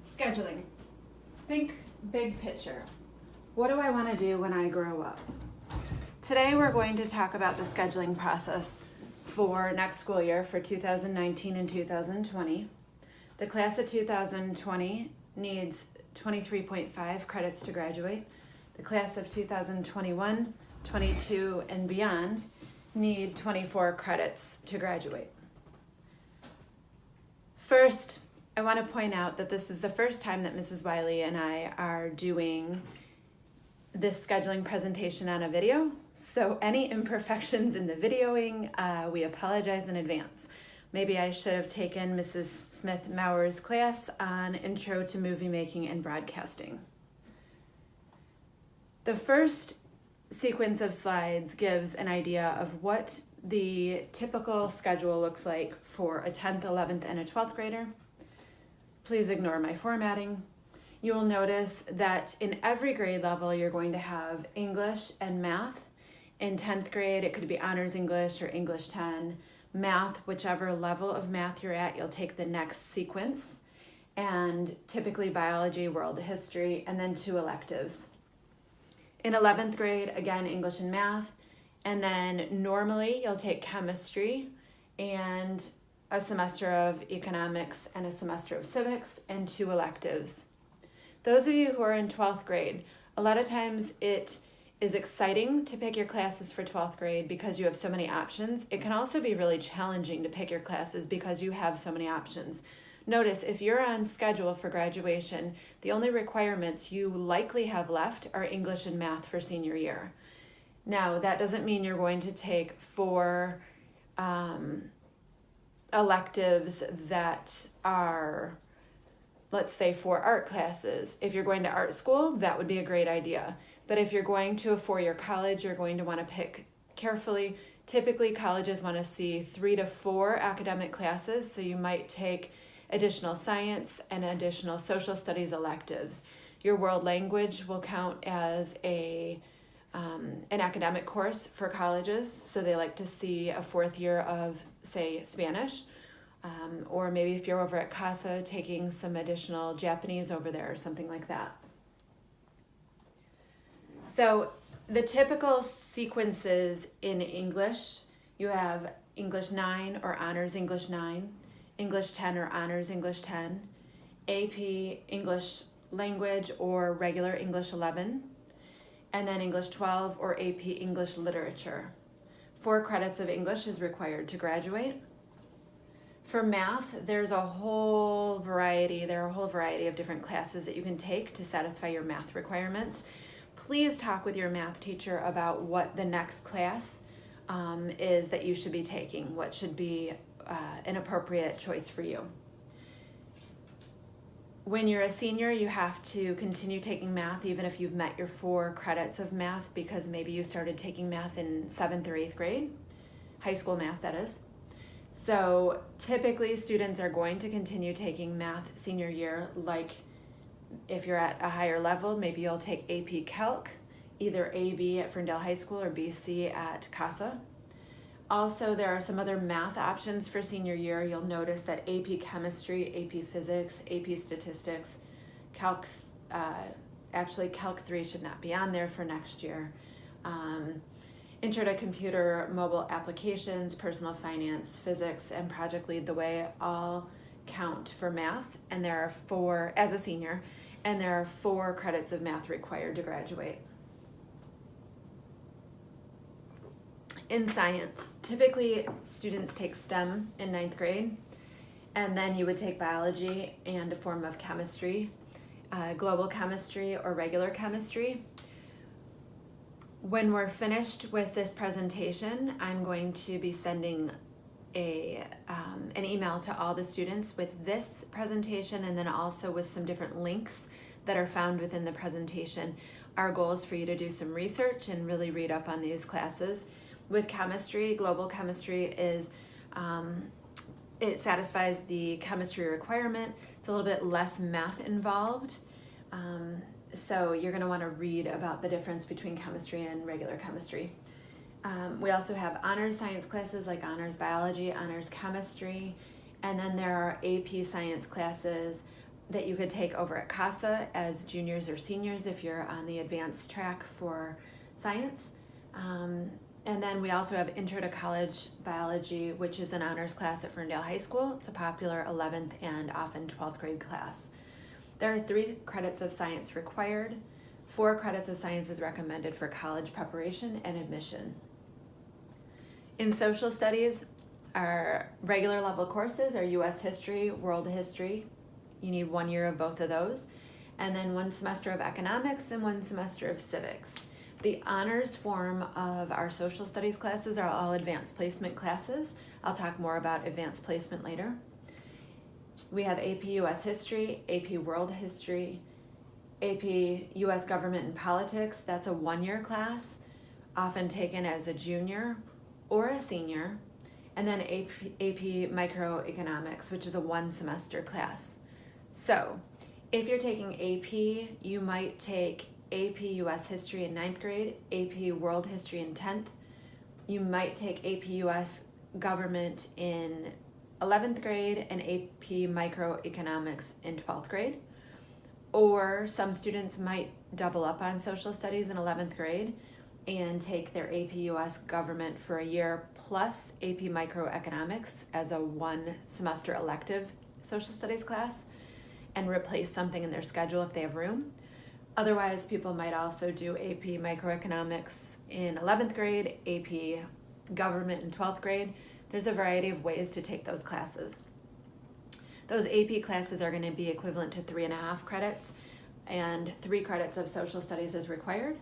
Scheduling. Think big picture. What do I want to do when I grow up? Today we're going to talk about the scheduling process for next school year for 2019 and 2020. The class of 2020 needs 23.5 credits to graduate. The class of 2021, 22, and beyond need 24 credits to graduate. First, I want to point out that this is the first time that Mrs. Wiley and I are doing this scheduling presentation on a video, so any imperfections in the videoing, we apologize in advance. Maybe I should have taken Mrs. Smith-Mauer's class on Intro to Movie Making and Broadcasting. The first sequence of slides gives an idea of what the typical schedule looks like for a 10th, 11th, and a 12th grader. Please ignore my formatting. You will notice that in every grade level, you're going to have English and math. In 10th grade, it could be Honors English or English 10. Math, whichever level of math you're at, you'll take the next sequence. And typically biology, world history, and then 2 electives. In 11th grade, again, English and math. And then normally you'll take chemistry and a semester of economics and a semester of civics and 2 electives. Those of you who are in 12th grade, a lot of times it is exciting to pick your classes for 12th grade because you have so many options. It can also be really challenging to pick your classes because you have so many options. Notice, if you're on schedule for graduation, the only requirements you likely have left are English and math for senior year. Now, that doesn't mean you're going to take 4 electives that are, let's say, 4 art classes. If you're going to art school, that would be a great idea. But if you're going to a 4-year college, you're going to want to pick carefully. Typically, colleges want to see 3 to 4 academic classes, so you might take additional science and additional social studies electives. Your world language will count as an academic course for colleges, so they like to see a 4th year of, say, Spanish, or maybe if you're over at CASA taking some additional Japanese over there or something like that. So the typical sequences in English, you have English 9 or Honors English 9, English 10 or Honors English 10, AP English Language or regular English 11, and then English 12 or AP English Literature. 4 credits of English is required to graduate. For math, there are a whole variety of different classes that you can take to satisfy your math requirements. Please talk with your math teacher about what the next class is that you should be taking, what should be an appropriate choice for you. When you're a senior, you have to continue taking math even if you've met your 4 credits of math, because maybe you started taking math in 7th or 8th grade, high school math that is. So typically students are going to continue taking math senior year. Like if you're at a higher level, maybe you'll take AP Calc, either AB at Ferndale High School or BC at CASA. Also, there are some other math options for senior year. You'll notice that AP Chemistry, AP Physics, AP Statistics, Calc, actually Calc 3 should not be on there for next year. Intro to Computer, Mobile Applications, Personal Finance, Physics, and Project Lead the Way all count for math, and there are 4, as a senior, and there are 4 credits of math required to graduate. In science, typically students take STEM in 9th grade, and then you would take biology and a form of chemistry, global chemistry or regular chemistry. When we're finished with this presentation, I'm going to be sending an email to all the students with this presentation, and then also with some different links that are found within the presentation. Our goal is for you to do some research and really read up on these classes. With chemistry, global chemistry is, it satisfies the chemistry requirement. It's a little bit less math involved. So you're going to want to read about the difference between chemistry and regular chemistry. We also have honors science classes like honors biology, honors chemistry, And then there are AP science classes that you could take over at CASA as juniors or seniors if you're on the advanced track for science. And then we also have Intro to College Biology, which is an honors class at Ferndale High School. It's a popular 11th and often 12th grade class. There are 3 credits of science required. 4 credits of science is recommended for college preparation and admission. In social studies, our regular level courses are U.S. history, world history. You need 1 year of both of those. And then 1 semester of economics and 1 semester of civics. The honors form of our social studies classes are all advanced placement classes. I'll talk more about advanced placement later. We have AP US History, AP World History, AP US Government and Politics. That's a 1-year class, often taken as a junior or a senior. And then AP Microeconomics, which is a 1-semester class. So if you're taking AP, you might take AP US History in 9th grade, AP World History in 10th. You might take AP US Government in 11th grade and AP Microeconomics in 12th grade. Or some students might double up on social studies in 11th grade and take their AP US Government for a year plus AP Microeconomics as a 1-semester elective social studies class and replace something in their schedule if they have room. Otherwise, people might also do AP Microeconomics in 11th grade, AP Government in 12th grade. There's a variety of ways to take those classes. Those AP classes are going to be equivalent to 3.5 credits, and 3 credits of social studies is required.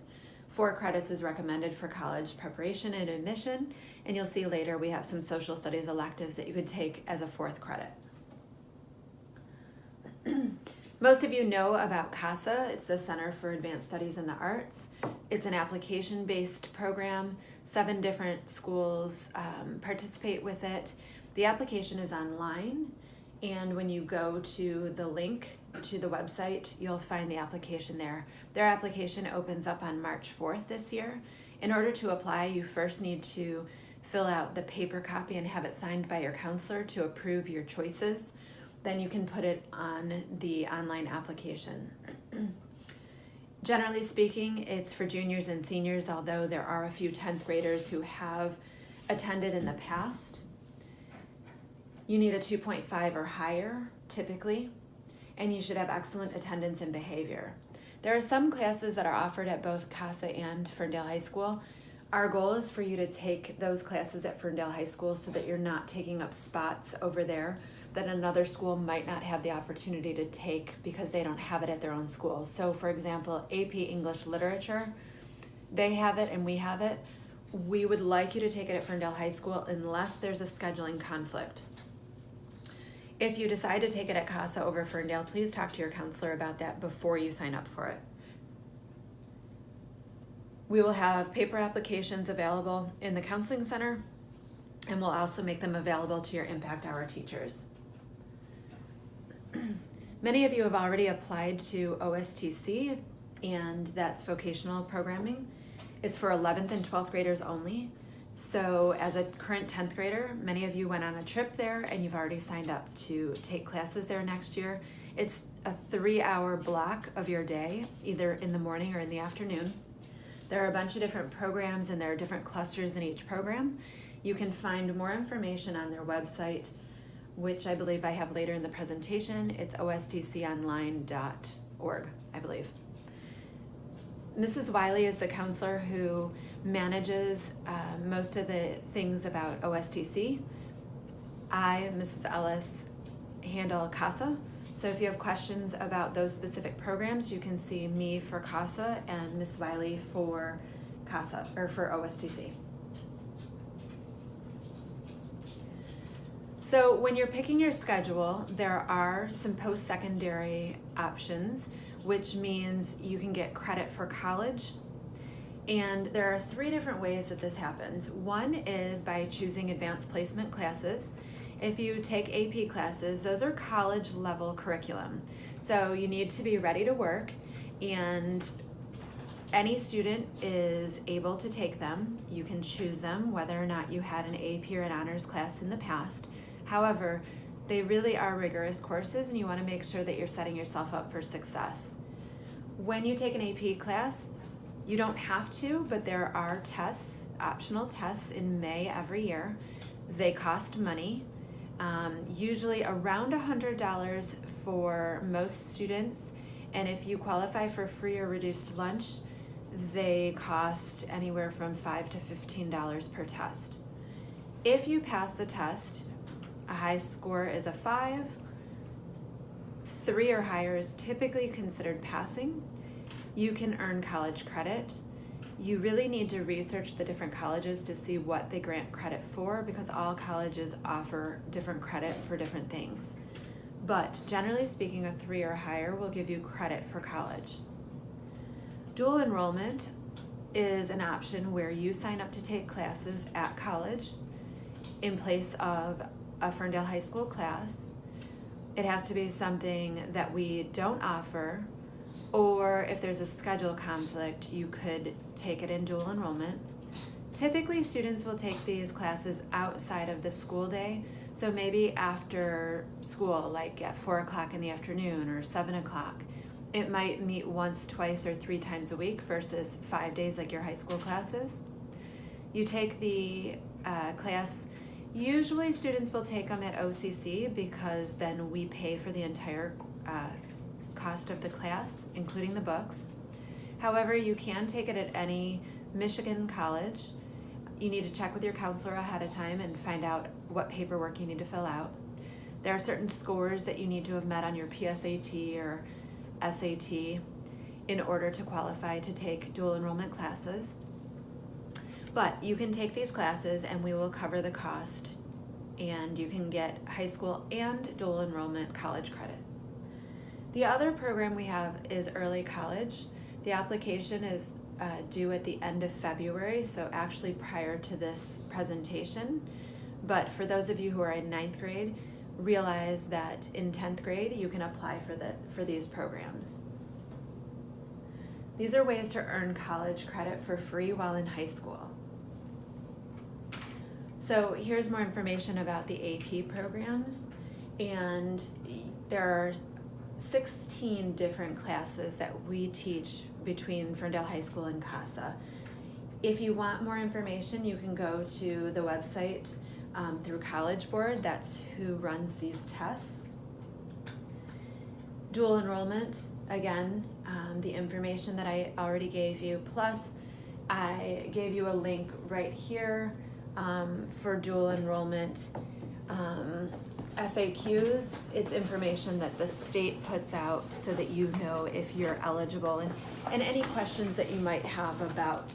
4 credits is recommended for college preparation and admission, and you'll see later we have some social studies electives that you could take as a 4th credit. Most of you know about CASA. It's the Center for Advanced Studies in the Arts. It's an application-based program. 7 different schools participate with it. The application is online, and when you go to the link to the website, you'll find the application there. Their application opens up on March 4th this year. In order to apply, you first need to fill out the paper copy and have it signed by your counselor to approve your choices. Then you can put it on the online application. Generally speaking, it's for juniors and seniors, although there are a few 10th graders who have attended in the past. You need a 2.5 or higher, typically, and you should have excellent attendance and behavior. There are some classes that are offered at both CASA and Ferndale High School. Our goal is for you to take those classes at Ferndale High School so that you're not taking up spots over there that another school might not have the opportunity to take because they don't have it at their own school. So for example, AP English Literature, they have it and we have it. We would like you to take it at Ferndale High School unless there's a scheduling conflict. If you decide to take it at CASA over Ferndale, please talk to your counselor about that before you sign up for it. We will have paper applications available in the counseling center, and we'll also make them available to your Impact Hour teachers. Many of you have already applied to OSTC, and that's vocational programming. It's for 11th and 12th graders only. So as a current 10th grader, many of you went on a trip there and you've already signed up to take classes there next year. It's a 3-hour block of your day, either in the morning or in the afternoon. There are a bunch of different programs and there are different clusters in each program. You can find more information on their website, which I believe I have later in the presentation. It's ostconline.org, I believe. Mrs. Wiley is the counselor who manages most of the things about OSTC. I, Mrs. Ellis, handle CASA. So if you have questions about those specific programs, you can see me for CASA and Ms. Wiley for CASA, or for OSTC. So when you're picking your schedule, there are some post-secondary options, which means you can get credit for college. And there are 3 different ways that this happens. One is by choosing advanced placement classes. If you take AP classes, those are college level curriculum. So you need to be ready to work, and any student is able to take them. You can choose them whether or not you had an AP or an honors class in the past. However, they really are rigorous courses, and you want to make sure that you're setting yourself up for success. When you take an AP class, you don't have to, but there are tests, optional tests in May every year. They cost money, usually around $100 for most students, and if you qualify for free or reduced lunch, they cost anywhere from $5 to $15 per test. If you pass the test, a high score is a 5. 3 or higher is typically considered passing. You can earn college credit. You really need to research the different colleges to see what they grant credit for, because all colleges offer different credit for different things. But generally speaking, a 3 or higher will give you credit for college. Dual enrollment is an option where you sign up to take classes at college in place of a Ferndale High School class. It has to be something that we don't offer, or if there's a schedule conflict, you could take it in dual enrollment. Typically, students will take these classes outside of the school day, so maybe after school, like at 4 o'clock in the afternoon or 7 o'clock. It might meet once, twice, or 3 times a week versus 5 days like your high school classes. You take the class. Usually students will take them at OCC because then we pay for the entire cost of the class, including the books. However, you can take it at any Michigan college. You need to check with your counselor ahead of time and find out what paperwork you need to fill out. There are certain scores that you need to have met on your PSAT or SAT in order to qualify to take dual enrollment classes. But you can take these classes and we will cover the cost, and you can get high school and dual enrollment college credit. The other program we have is early college. The application is due at the end of February, so actually prior to this presentation. But for those of you who are in 9th grade, realize that in 10th grade you can apply for these programs. These are ways to earn college credit for free while in high school. So here's more information about the AP programs, and there are 16 different classes that we teach between Ferndale High School and CASA. If you want more information, you can go to the website through College Board. That's who runs these tests. Dual enrollment, again, the information that I already gave you, plus I gave you a link right here for dual enrollment FAQs. It's information that the state puts out so that you know if you're eligible, and any questions that you might have about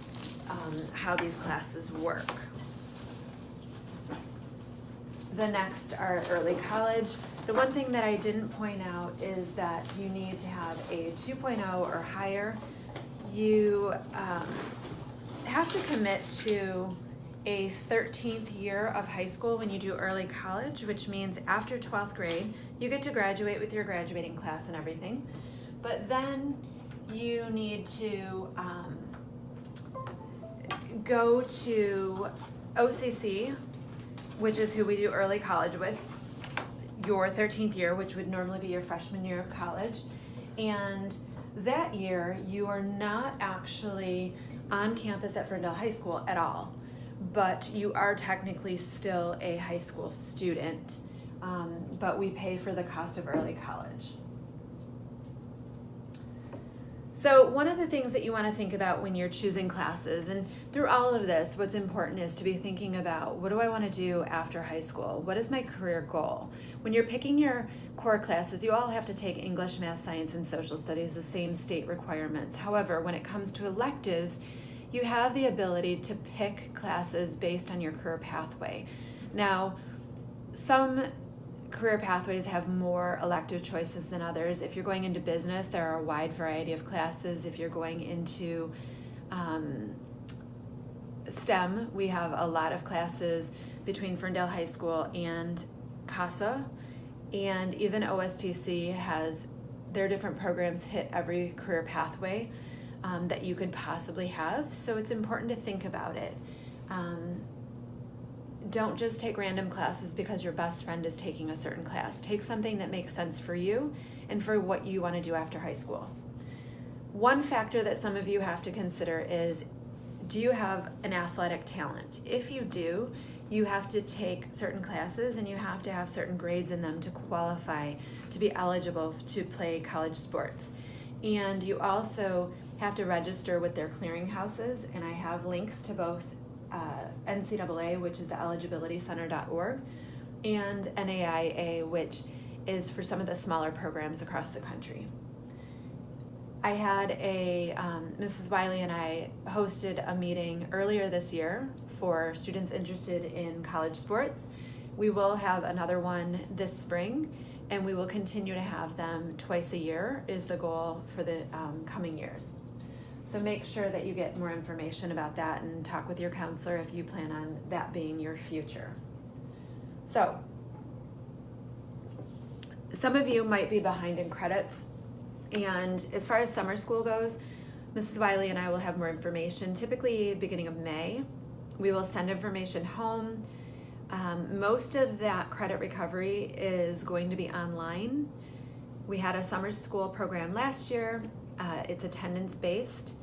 how these classes work. The next are early college. The one thing that I didn't point out is that you need to have a 2.0 or higher. You have to commit to a 13th year of high school when you do early college, which means after 12th grade, you get to graduate with your graduating class and everything. But then you need to go to OCC, which is who we do early college with, your 13th year, which would normally be your freshman year of college. And that year, you are not actually on campus at Ferndale High School at all, but you are technically still a high school student, but we pay for the cost of early college. So one of the things that you want to think about when you're choosing classes, and through all of this, what's important is to be thinking about, what do I want to do after high school? What is my career goal? When you're picking your core classes, you all have to take English, math, science, and social studies, the same state requirements. However, when it comes to electives, you have the ability to pick classes based on your career pathway. Now, some career pathways have more elective choices than others. If you're going into business, there are a wide variety of classes. If you're going into STEM, we have a lot of classes between Ferndale High School and CASA, and even OSTC has their different programs hit every career pathway that you could possibly have. So it's important to think about it. don't just take random classes because your best friend is taking a certain class. Take something that makes sense for you and for what you want to do after high school. One factor that some of you have to consider is, do you have an athletic talent? If you do, you have to take certain classes and you have to have certain grades in them to qualify to be eligible to play college sports. And you also have to register with their clearinghouses, and I have links to both NCAA, which is the eligibilitycenter.org, and NAIA, which is for some of the smaller programs across the country. I had Mrs. Wiley and I hosted a meeting earlier this year for students interested in college sports. We will have another one this spring, and we will continue to have them twice a year is the goal for the coming years. So make sure that you get more information about that and talk with your counselor if you plan on that being your future. So, some of you might be behind in credits, and as far as summer school goes, Mrs. Wiley and I will have more information, typically beginning of May. We will send information home. Most of that credit recovery is going to be online. We had a summer school program last year. It's attendance-based,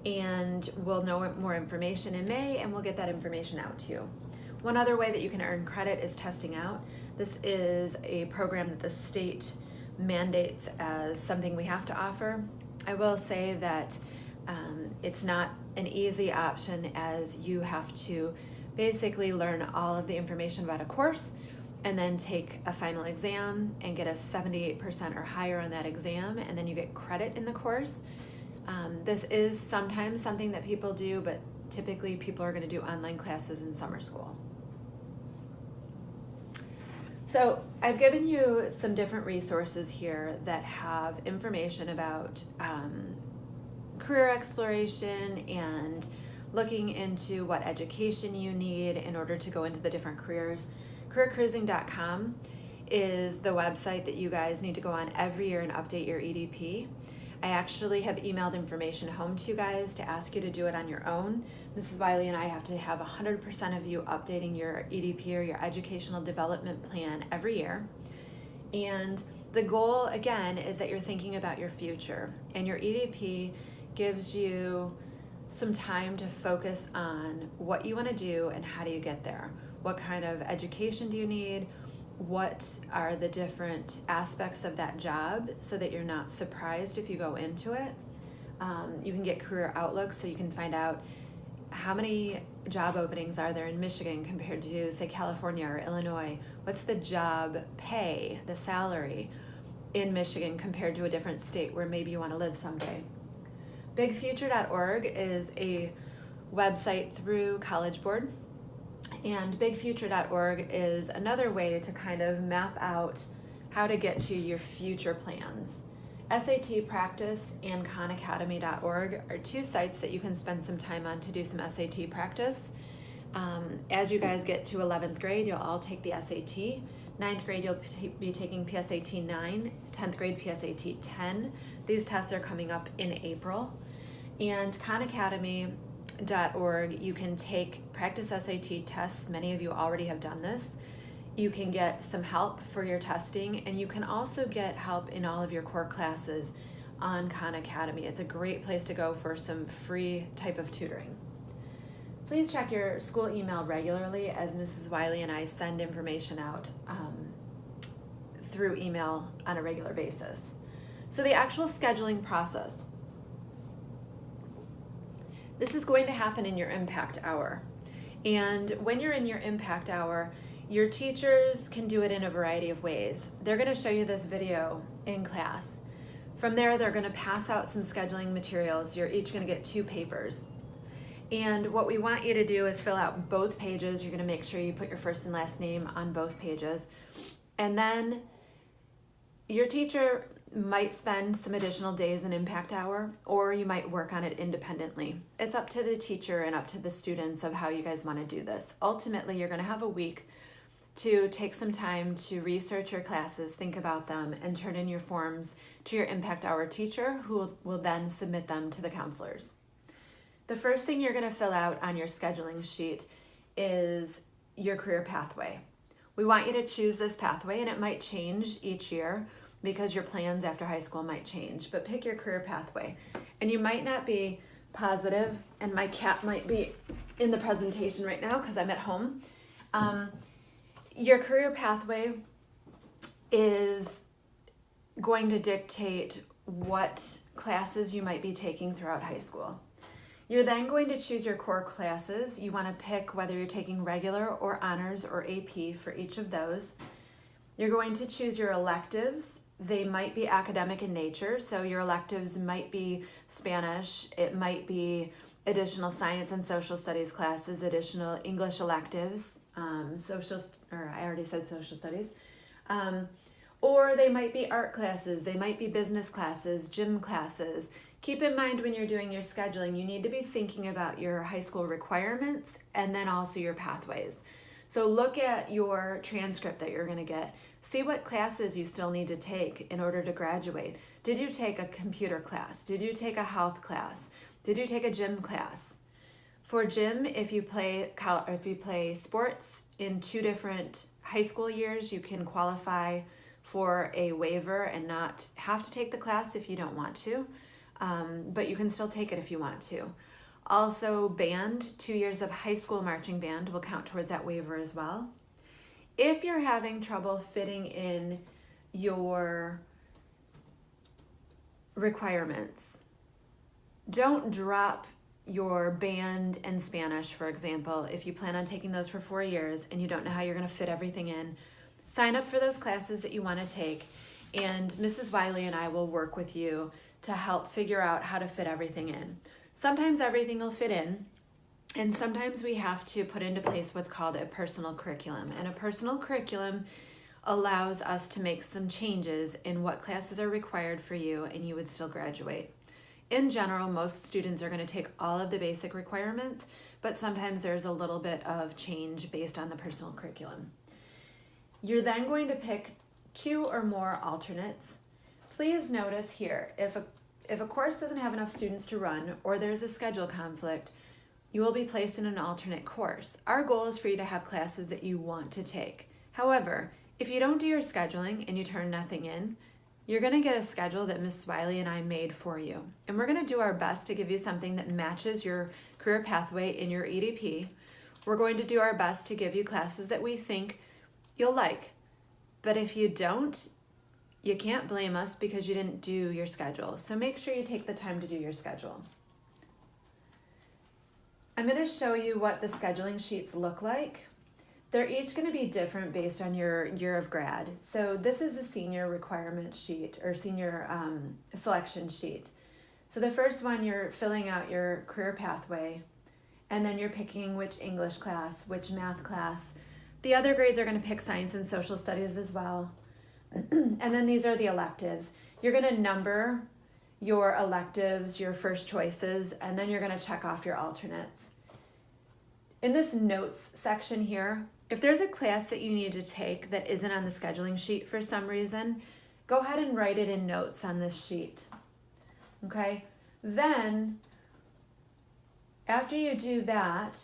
and we'll know more information in May, and we'll get that information out to you. One other way that you can earn credit is testing out. This is a program that the state mandates as something we have to offer. I will say that it's not an easy option, as you have to basically learn all of the information about a course and then take a final exam and get a 78% or higher on that exam, and then you get credit in the course. This is sometimes something that people do, but typically people are going to do online classes in summer school. So I've given you some different resources here that have information about career exploration and looking into what education you need in order to go into the different careers. CareerCruising.com is the website that you guys need to go on every year and update your EDP. I actually have emailed information home to you guys to ask you to do it on your own. Mrs. Wiley and I have to have 100% of you updating your EDP or your educational development plan every year. And the goal, again, is that you're thinking about your future, and your EDP gives you some time to focus on what you want to do and how do you get there. What kind of education do you need? What are the different aspects of that job so that you're not surprised if you go into it. You can get career outlook, so you can find out how many job openings are there in Michigan compared to, say, California or Illinois. What's the job pay, the salary in Michigan compared to a different state where maybe you want to live someday. BigFuture.org is a website through College Board. And BigFuture.org is another way to kind of map out how to get to your future plans. SAT Practice and KhanAcademy.org are two sites that you can spend some time on to do some SAT practice. As you guys get to 11th grade, you'll all take the SAT. 9th grade, you'll be taking PSAT 9, 10th grade, PSAT 10. These tests are coming up in April. And KhanAcademy.org, you can take practice SAT tests. Many of you already have done this. You can get some help for your testing, and you can also get help in all of your core classes on Khan Academy. It's a great place to go for some free type of tutoring. Please check your school email regularly, as Mrs. Wiley and I send information out through email on a regular basis. So the actual scheduling process. This is going to happen in your impact hour. And when you're in your impact hour, your teachers can do it in a variety of ways. They're going to show you this video in class. From there, they're going to pass out some scheduling materials. You're each going to get 2 papers. And what we want you to do is fill out both pages. You're going to make sure you put your first and last name on both pages. And then your teacher might spend some additional days in impact hour, or you might work on it independently. It's up to the teacher and up to the students of how you guys want to do this. Ultimately, you're going to have a week to take some time to research your classes, think about them, and turn in your forms to your impact hour teacher, who will then submit them to the counselors. The first thing you're going to fill out on your scheduling sheet is your career pathway. We want you to choose this pathway, and it might change each year because your plans after high school might change, but pick your career pathway. And you might not be positive, and my cat might be in the presentation right now because I'm at home. Your career pathway is going to dictate what classes you might be taking throughout high school. You're then going to choose your core classes. You want to pick whether you're taking regular or honors or AP for each of those. You're going to choose your electives. They might be academic in nature, so your electives might be Spanish, it might be additional science and social studies classes, additional English electives, social studies, or they might be art classes, they might be business classes, gym classes. Keep in mind when you're doing your scheduling, you need to be thinking about your high school requirements and then also your pathways. So look at your transcript that you're going to get. See what classes you still need to take in order to graduate. Did you take a computer class? Did you take a health class? Did you take a gym class? For gym, if you play sports in 2 different high school years, you can qualify for a waiver and not have to take the class if you don't want to, but you can still take it if you want to. Also, band, 2 years of high school marching band will count towards that waiver as well. If you're having trouble fitting in your requirements, don't drop your band and Spanish, for example. If you plan on taking those for 4 years and you don't know how you're going to fit everything in, sign up for those classes that you want to take, and Mrs. Wiley and I will work with you to help figure out how to fit everything in. Sometimes everything will fit in, and sometimes we have to put into place what's called a personal curriculum. And a personal curriculum allows us to make some changes in what classes are required for you, and you would still graduate. In general, most students are going to take all of the basic requirements, but sometimes there's a little bit of change based on the personal curriculum. You're then going to pick 2 or more alternates. Please notice here, if a course doesn't have enough students to run or there's a schedule conflict, you will be placed in an alternate course. Our goal is for you to have classes that you want to take. However, if you don't do your scheduling and you turn nothing in, you're going to get a schedule that Ms. Wiley and I made for you. And we're going to do our best to give you something that matches your career pathway in your EDP. We're going to do our best to give you classes that we think you'll like. But if you don't, you can't blame us because you didn't do your schedule. So make sure you take the time to do your schedule. I'm going to show you what the scheduling sheets look like. They're each going to be different based on your year of grad. So this is the senior requirement sheet or senior selection sheet. So the first one, you're filling out your career pathway, and then you're picking which English class, which math class. The other grades are going to pick science and social studies as well. And then these are the electives. You're going to number your electives, your first choices, and then you're going to check off your alternates. In this notes section here, if there's a class that you need to take that isn't on the scheduling sheet for some reason, go ahead and write it in notes on this sheet. Okay? Then, after you do that,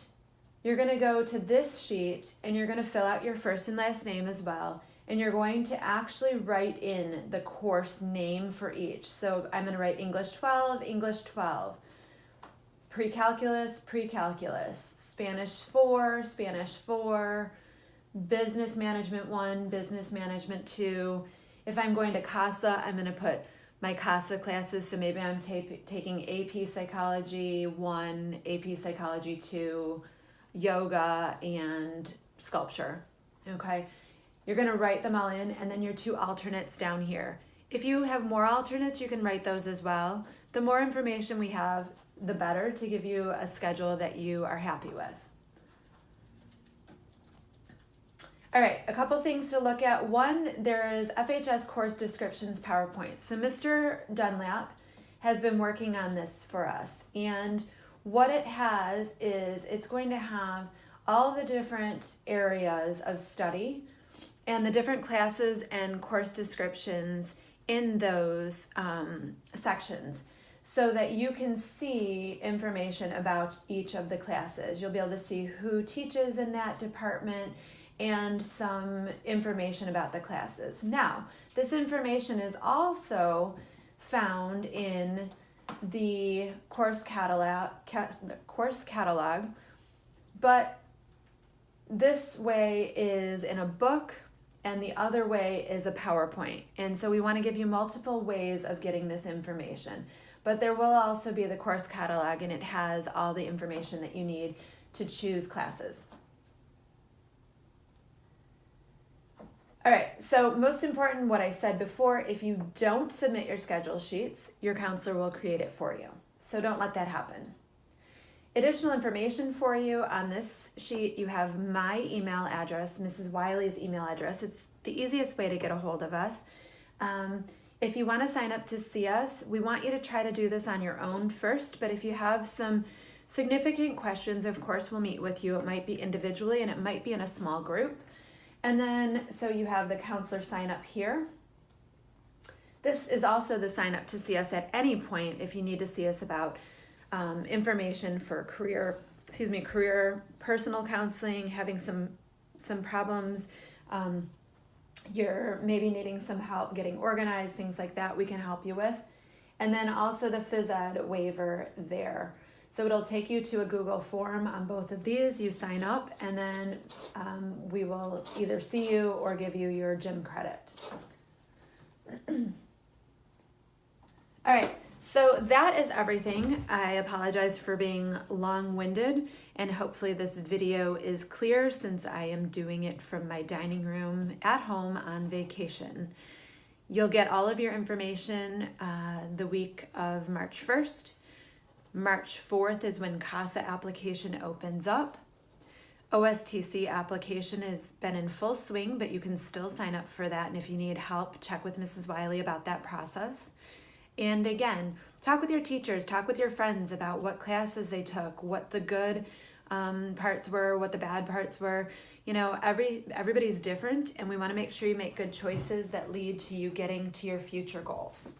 you're going to go to this sheet and you're going to fill out your first and last name as well. And you're going to actually write in the course name for each. So I'm going to write English 12, Pre-calculus, Spanish 4, Business Management 1, Business Management 2. If I'm going to CASA, I'm going to put my CASA classes. So maybe I'm taking AP Psychology 1, AP Psychology 2, Yoga, and Sculpture. Okay? You're going to write them all in, and then your 2 alternates down here. If you have more alternates, you can write those as well. The more information we have, the better to give you a schedule that you are happy with. All right, a couple things to look at. One, there is FHS course descriptions PowerPoint. So Mr. Dunlap has been working on this for us. And what it has is it's going to have all the different areas of study and the different classes and course descriptions in those sections. so that you can see information about each of the classes. You'll be able to see who teaches in that department and some information about the classes. Now, this information is also found in the course catalog, but this way is in a book and the other way is a PowerPoint. And so we want to give you multiple ways of getting this information. But there will also be the course catalog, and it has all the information that you need to choose classes. All right, so most important, what I said before, if you don't submit your schedule sheets, your counselor will create it for you. So don't let that happen. Additional information for you on this sheet, you have my email address, Mrs. Wiley's email address. It's the easiest way to get a hold of us. If you want to sign up to see us, we want you to try to do this on your own first, but if you have some significant questions, of course, we'll meet with you. It might be individually and it might be in a small group. And then, so you have the counselor sign up here. This is also the sign up to see us at any point if you need to see us about information for career personal counseling, having some problems, you're maybe needing some help getting organized, things like that, we can help you with. And then also the phys ed waiver there. So it'll take you to a Google form on both of these. You sign up and then we will either see you or give you your gym credit. All right, so that is everything. I apologize for being long-winded, and hopefully this video is clear since I am doing it from my dining room at home on vacation. You'll get all of your information the week of March 1st. March 4th is when CASA application opens up. OSTC application has been in full swing, but you can still sign up for that. And if you need help, check with Mrs. Wiley about that process. And again, talk with your teachers, talk with your friends about what classes they took, what the good parts were, what the bad parts were. You know, everybody's different, and we want to make sure you make good choices that lead to you getting to your future goals.